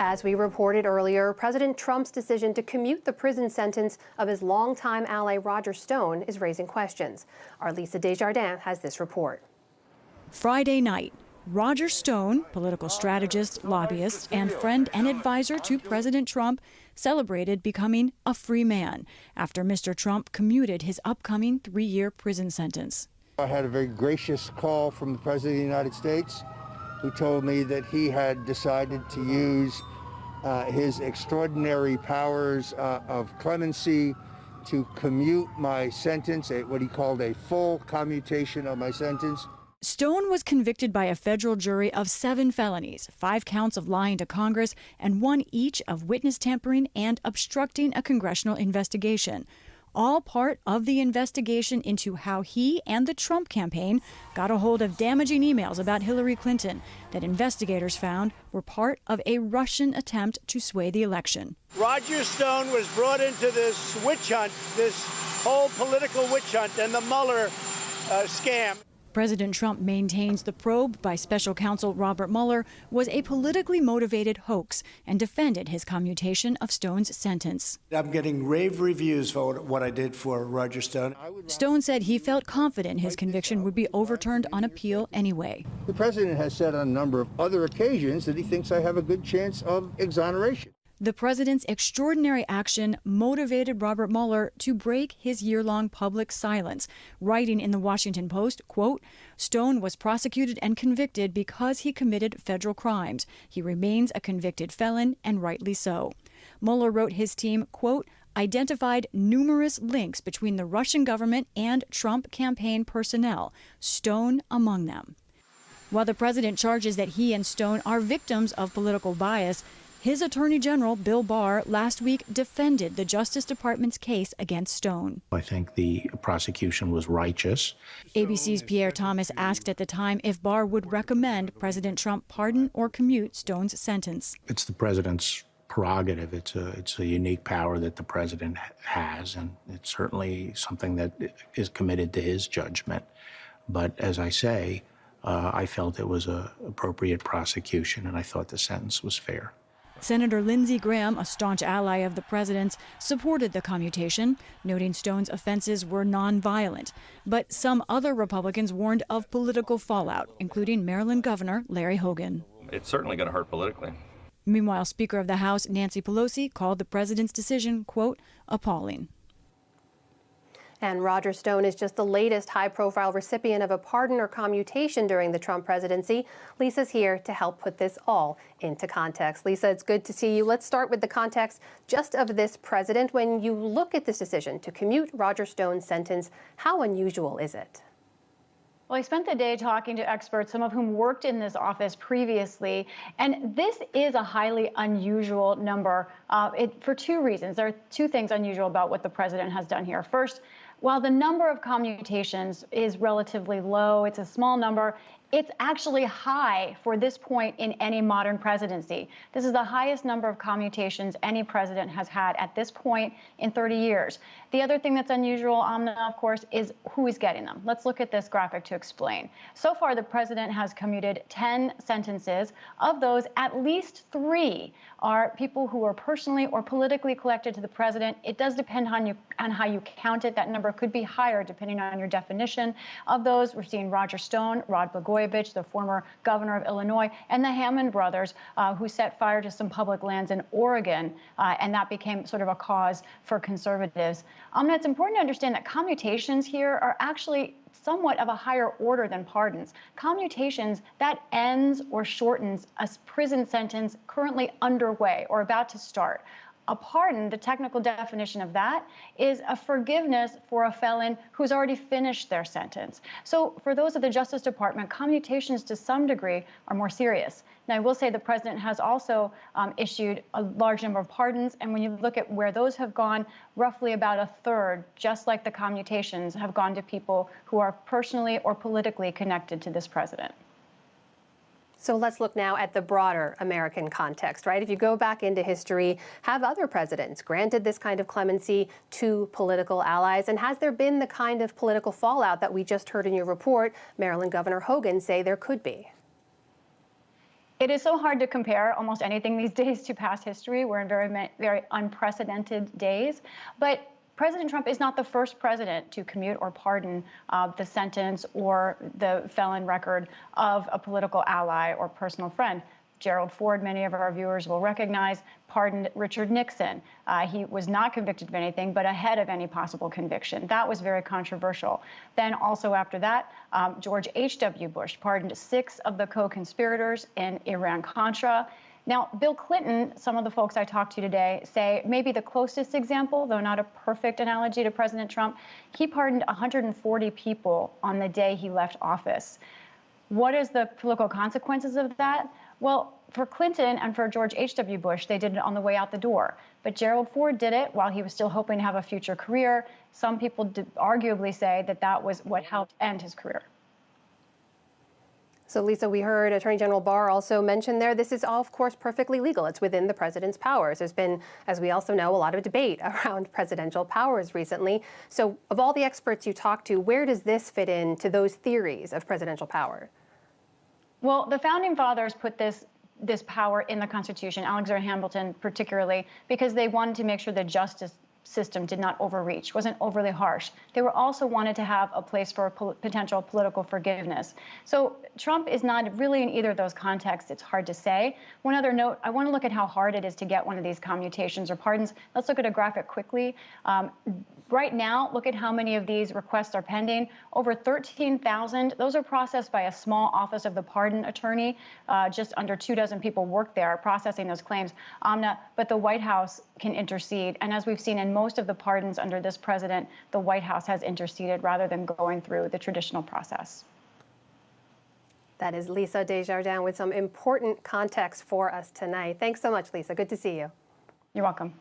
As we reported earlier, President Trump's decision to commute the prison sentence of his longtime ally Roger Stone is raising questions. Our Lisa Desjardins has this report. Friday night, Roger Stone, political strategist, lobbyist, and friend and advisor to President Trump, celebrated becoming a free man after Mr. Trump commuted his upcoming 3-year prison sentence. I had a very gracious call from the President of the United States, who told me that he had decided to use his extraordinary powers of clemency to commute my sentence, what he called a full commutation of my sentence. Stone was convicted by a federal jury of 7 felonies, 5 counts of lying to Congress, and 1 each of witness tampering and obstructing a congressional investigation. All part of the investigation into how he and the Trump campaign got a hold of damaging emails about Hillary Clinton that investigators found were part of a Russian attempt to sway the election. Roger Stone was brought into this witch hunt, this whole political witch hunt, and the Mueller scam. President Trump maintains the probe by special counsel Robert Mueller was a politically motivated hoax and defended his commutation of Stone's sentence. I'm getting rave reviews for what I did for Roger Stone. Stone said he felt confident his conviction would be overturned on appeal anyway. The president has said on a number of other occasions that he thinks I have a good chance of exoneration. The president's extraordinary action motivated Robert Mueller to break his year-long public silence, writing in the Washington Post, quote, "Stone was prosecuted and convicted because he committed federal crimes. He remains a convicted felon, and rightly so." Mueller wrote his team, quote, "identified numerous links between the Russian government and Trump campaign personnel, Stone among them." While the president charges that he and Stone are victims of political bias, his Attorney General, Bill Barr, last week defended the Justice Department's case against Stone. I think the prosecution was righteous. ABC's Pierre Thomas asked at the time if Barr would recommend President Trump pardon or commute Stone's sentence. It's the president's prerogative. It's a unique power that the president has, and it's certainly something that is committed to his judgment. But as I say, I felt it was an appropriate prosecution, and I thought the sentence was fair. Senator Lindsey Graham, a staunch ally of the president's, supported the commutation, noting Stone's offenses were nonviolent. But some other Republicans warned of political fallout, including Maryland Governor Larry Hogan. It's certainly going to hurt politically. Meanwhile, Speaker of the House Nancy Pelosi called the president's decision, quote, appalling. And Roger Stone is just the latest high-profile recipient of a pardon or commutation during the Trump presidency. Lisa's here to help put this all into context. Lisa, it's good to see you. Let's start with the context just of this president. When you look at this decision to commute Roger Stone's sentence, how unusual is it? Well, I spent the day talking to experts, some of whom worked in this office previously, and this is a highly unusual number for 2 reasons. There are 2 things unusual about what the president has done here. First, while the number of commutations is relatively low, it's a small number, it's actually high for this point in any modern presidency. This is the highest number of commutations any president has had at this point in 30 years. The other thing that's unusual, Amna, of course, is who is getting them. Let's look at this graphic to explain. So far, the president has commuted 10 sentences. Of those, at least 3 are people who are personally or politically connected to the president. It does depend on how you count it. That number could be higher depending on your definition. Of those, we're seeing Roger Stone, Rod Blagojevich, the former governor of Illinois, and the Hammond brothers, who set fire to some public lands in Oregon, and that became sort of a cause for conservatives. It's important to understand that commutations here are actually somewhat of a higher order than pardons. Commutations, that ends or shortens a prison sentence currently underway or about to start. A pardon, the technical definition of that, is a forgiveness for a felon who's already finished their sentence. So for those of the Justice Department, commutations to some degree are more serious. Now, I will say the president has also issued a large number of pardons, and when you look at where those have gone, roughly about a third, just like the commutations, have gone to people who are personally or politically connected to this president. So let's look now at the broader American context, right? If you go back into history, have other presidents granted this kind of clemency to political allies? And has there been the kind of political fallout that we just heard in your report, Maryland Governor Hogan say there could be? It is so hard to compare almost anything these days to past history. We're in very unprecedented days. But President Trump is not the first president to commute or pardon the sentence or the felon record of a political ally or personal friend. Gerald Ford, many of our viewers will recognize, pardoned Richard Nixon. He was not convicted of anything, but ahead of any possible conviction. That was very controversial. Then also after that, George H.W. Bush pardoned 6 of the co-conspirators in Iran-Contra. Now, Bill Clinton, some of the folks I talked to today say maybe the closest example, though not a perfect analogy to President Trump, he pardoned 140 people on the day he left office. What is the political consequences of that? Well, for Clinton and for George H.W. Bush, they did it on the way out the door. But Gerald Ford did it while he was still hoping to have a future career. Some people arguably say that that was what helped end his career. So, Lisa, we heard Attorney General Barr also mention there, this is all, of course, perfectly legal. It's within the president's powers. There's been, as we also know, a lot of debate around presidential powers recently. So of all the experts you talked to, where does this fit into those theories of presidential power? Well, the founding fathers put this power in the Constitution, Alexander Hamilton particularly, because they wanted to make sure the justice system did not overreach, wasn't overly harsh. They were also wanted to have a place for potential political forgiveness. So Trump is not really in either of those contexts. It's hard to say. One other note, I want to look at how hard it is to get one of these commutations or pardons. Let's look at a graphic quickly. Right now, look at how many of these requests are pending. Over 13,000. Those are processed by a small office of the pardon attorney. Just under 24 people work there processing those claims. But the White House can intercede. And as we've seen in most of the pardons under this president, the White House has interceded rather than going through the traditional process. That is Lisa Desjardins with some important context for us tonight. Thanks so much, Lisa. Good to see you. You're welcome.